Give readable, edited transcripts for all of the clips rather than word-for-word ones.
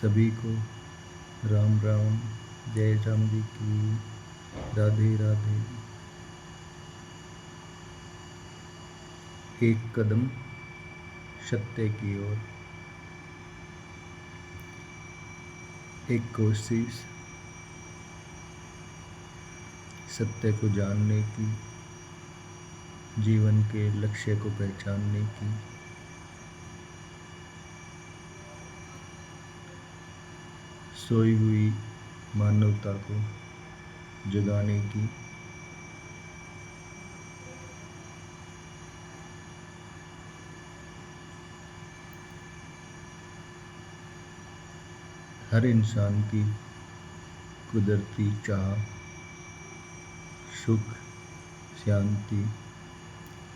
सभी को राम राम। जय राम जी की। राधे राधे। एक कदम सत्य की ओर, एक कोशिश सत्य को जानने की, जीवन के लक्ष्य को पहचानने की। सोई हुई मानवता को जगाने की। हर इंसान की कुदरती चाह सुख, शांति,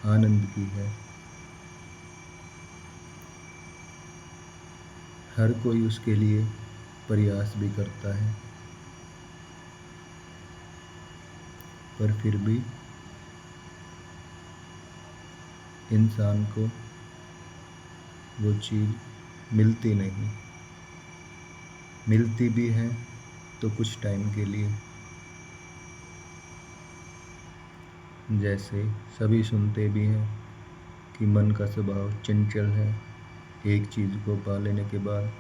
आनंद की है। हर कोई उसके लिए प्रयास भी करता है, पर फिर भी इंसान को वो चीज़ मिलती नहीं। मिलती भी है तो कुछ टाइम के लिए। जैसे सभी सुनते भी हैं कि मन का स्वभाव चंचल है। एक चीज़ को पा लेने के बाद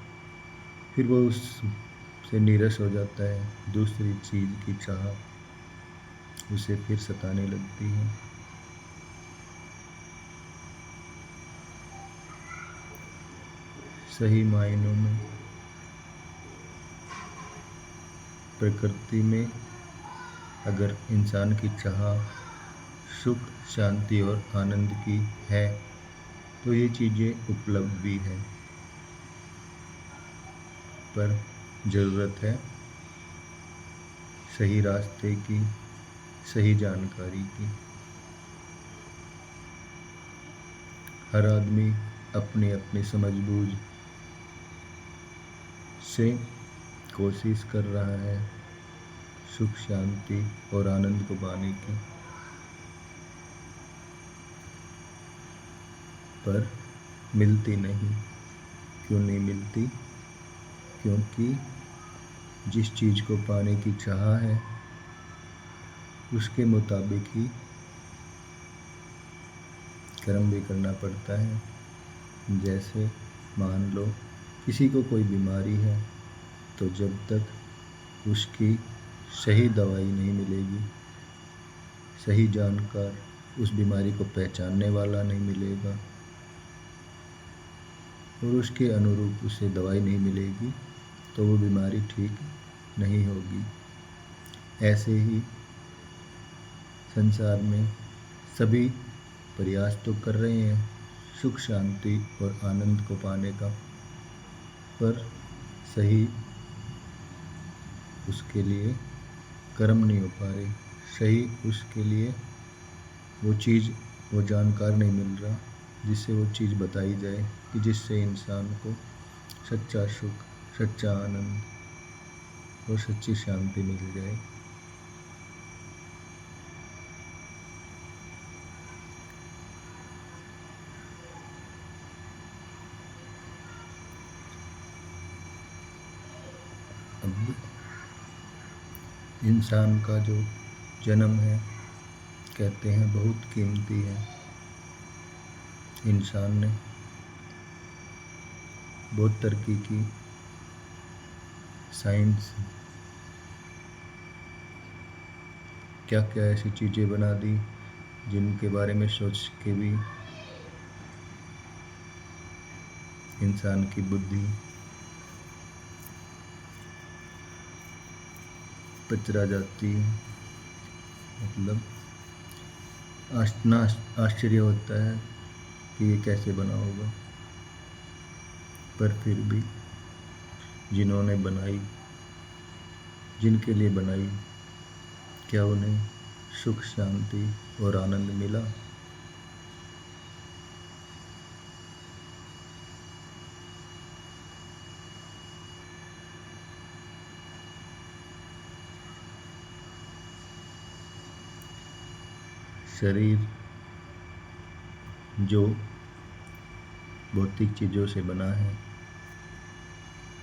फिर वो उससे नीरस हो जाता है। दूसरी चीज़ की चाह उसे फिर सताने लगती है। सही मायनों में प्रकृति में अगर इंसान की चाह सुख, शांति और आनंद की है तो ये चीज़ें उपलब्ध भी हैं, पर ज़रूरत है सही रास्ते की, सही जानकारी की। हर आदमी अपनी अपनी समझबूझ से कोशिश कर रहा है सुख, शांति और आनंद को पाने की, पर मिलती नहीं। क्यों नहीं मिलती? क्योंकि जिस चीज़ को पाने की चाह है उसके मुताबिक ही कर्म भी करना पड़ता है। जैसे मान लो किसी को कोई बीमारी है, तो जब तक उसकी सही दवाई नहीं मिलेगी, सही जानकार उस बीमारी को पहचानने वाला नहीं मिलेगा और उसके अनुरूप उसे दवाई नहीं मिलेगी, तो वो बीमारी ठीक नहीं होगी। ऐसे ही संसार में सभी प्रयास तो कर रहे हैं सुख, शांति और आनंद को पाने का, पर सही उसके लिए कर्म नहीं हो पा रहे। सही उसके लिए वो चीज़, वो जानकार नहीं मिल रहा जिससे वो चीज़ बताई जाए कि जिससे इंसान को सच्चा सुख, सच्चा आनंद और सच्ची शांति मिल जाए। अब इंसान का जो जन्म है कहते हैं बहुत कीमती है। इंसान ने बहुत तरक्की की, साइंस क्या क्या ऐसी चीज़ें बना दी जिनके बारे में सोच के भी इंसान की बुद्धि पचरा जाती है। मतलब इतना आश्चर्य होता है कि ये कैसे बना होगा, पर फिर भी जिन्होंने बनाई, जिनके लिए बनाई, क्या उन्हें सुख, शांति और आनंद मिला? शरीर जो भौतिक चीज़ों से बना है,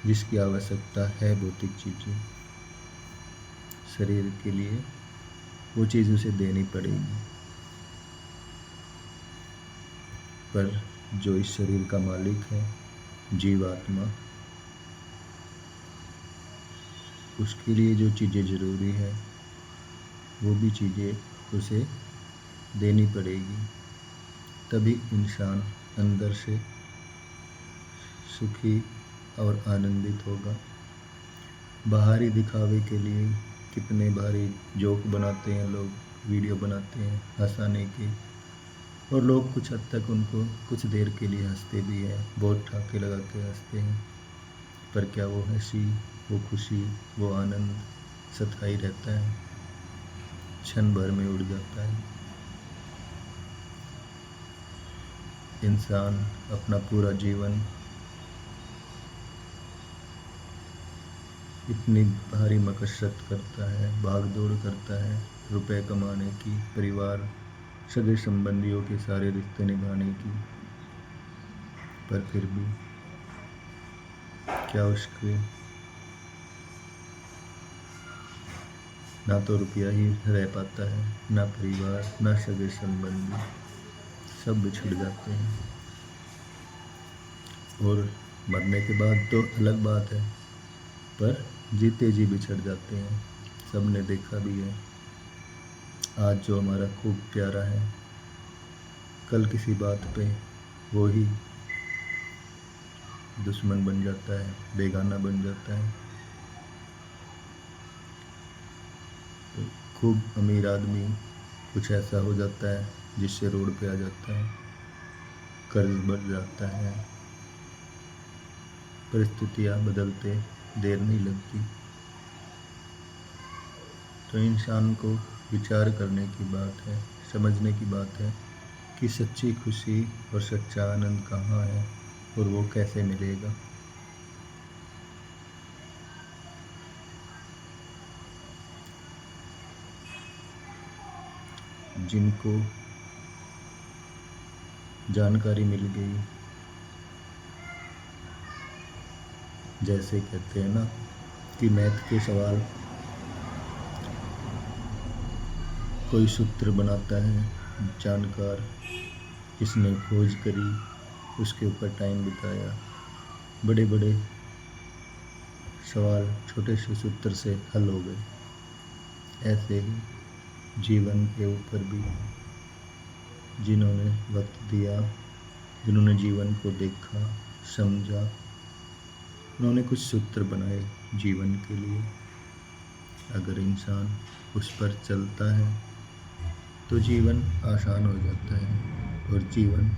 जिसकी आवश्यकता है भौतिक चीज़ें शरीर के लिए, वो चीज़ उसे देनी पड़ेगी। पर जो इस शरीर का मालिक है, जीवात्मा, उसके लिए जो चीज़ें ज़रूरी है वो भी चीज़ें उसे देनी पड़ेगी। तभी इंसान अंदर से सुखी और आनंदित होगा। बाहरी दिखावे के लिए कितने भारी जोक बनाते हैं लोग, वीडियो बनाते हैं हंसाने के, और लोग कुछ हद तक उनको कुछ देर के लिए हंसते भी हैं, बहुत ठाके लगा के हंसते हैं। पर क्या वो हंसी, वो खुशी, वो आनंद सताई रहता है? क्षण भर में उड़ जाता है। इंसान अपना पूरा जीवन इतनी भारी मशक्कत करता है, भाग दौड़ करता है रुपए कमाने की, परिवार, सगे संबंधियों के सारे रिश्ते निभाने की, पर फिर भी क्या उसके ना तो रुपया ही रह पाता है, ना परिवार, ना सगे संबंधी, सब बिछड़ जाते हैं। और मरने के बाद तो अलग बात है, पर जीते जी बिछड़ जाते हैं। सब ने देखा भी है। आज जो हमारा खूब प्यारा है, कल किसी बात पे वो ही दुश्मन बन जाता है, बेगाना बन जाता है। तो खूब अमीर आदमी कुछ ऐसा हो जाता है जिससे रोड पे आ जाता है, कर्ज बढ़ जाता है, परिस्थितियाँ बदलते देर नहीं लगती। तो इंसान को विचार करने की बात है, समझने की बात है कि सच्ची खुशी और सच्चा आनंद कहाँ है और वो कैसे मिलेगा। जिनको जानकारी मिल गई, जैसे कहते हैं ना कि मैथ के सवाल कोई सूत्र बनाता है जानकार, जिसने खोज करी, उसके ऊपर टाइम बिताया, बड़े बड़े सवाल छोटे से सूत्र से हल हो गए। ऐसे ही जीवन के ऊपर भी जिन्होंने वक्त दिया, जिन्होंने जीवन को देखा, समझा, उन्होंने कुछ सूत्र बनाए जीवन के लिए। अगर इंसान उस पर चलता है तो जीवन आसान हो जाता है और जीवन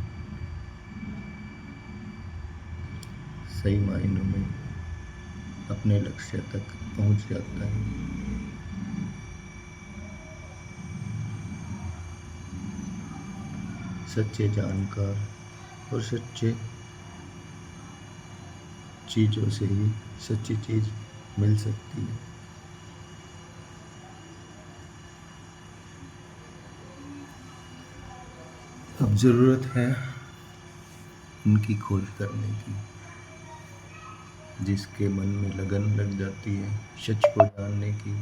सही मायनों में अपने लक्ष्य तक पहुंच जाता है। सच्चे जानकार और सच्चे चीज़ों से ही सच्ची चीज़ मिल सकती है। अब ज़रूरत है उनकी खोज करने की, जिसके मन में लगन लग जाती है सच को जानने की,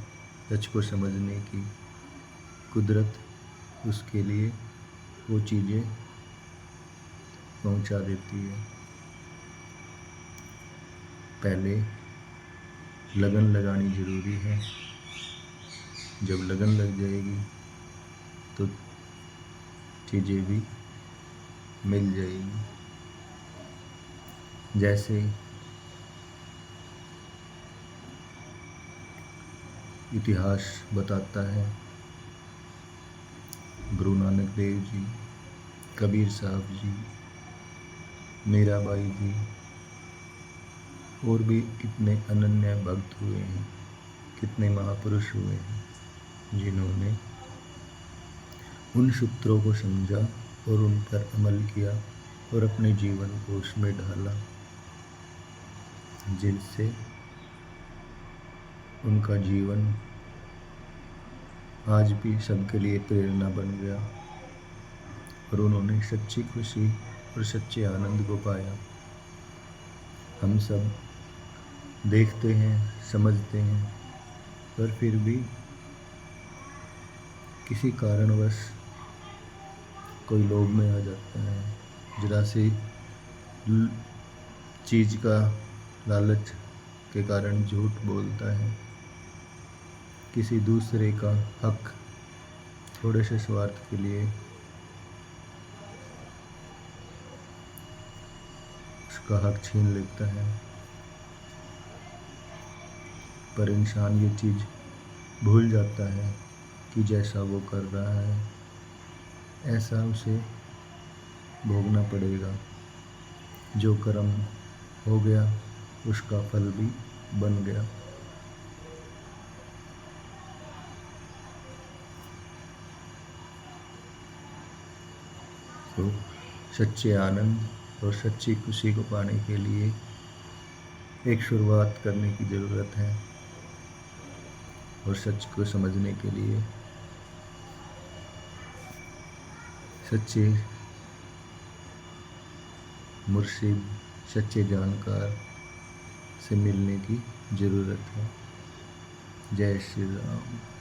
सच को समझने की। कुदरत उसके लिए वो चीज़ें पहुंचा देती है। पहले लगन लगानी ज़रूरी है। जब लगन लग जाएगी तो चीज़ें भी मिल जाएगी। जैसे इतिहास बताता है, गुरु नानक देव जी, कबीर साहब जी, मीराबाई जी, और भी कितने अनन्य भक्त हुए हैं, कितने महापुरुष हुए हैं, जिन्होंने उन सूत्रों को समझा और उन पर अमल किया और अपने जीवन को उसमें ढाला, जिनसे उनका जीवन आज भी सबके लिए प्रेरणा बन गया और उन्होंने सच्ची खुशी और सच्चे आनंद को पाया। हम सब देखते हैं, समझते हैं, पर फिर भी किसी कारणवश कोई लोभ में आ जाता है, जरा सी चीज़ का लालच के कारण झूठ बोलता है, किसी दूसरे का हक थोड़े से स्वार्थ के लिए उसका हक छीन लेता है। पर इंसान ये चीज़ भूल जाता है कि जैसा वो कर रहा है ऐसा उसे भोगना पड़ेगा। जो कर्म हो गया उसका फल भी बन गया। तो सच्चे आनंद और सच्ची खुशी को पाने के लिए एक शुरुआत करने की ज़रूरत है, और सच को समझने के लिए सच्चे मुर्शिद, सच्चे जानकार से मिलने की ज़रूरत है। जय श्री राम।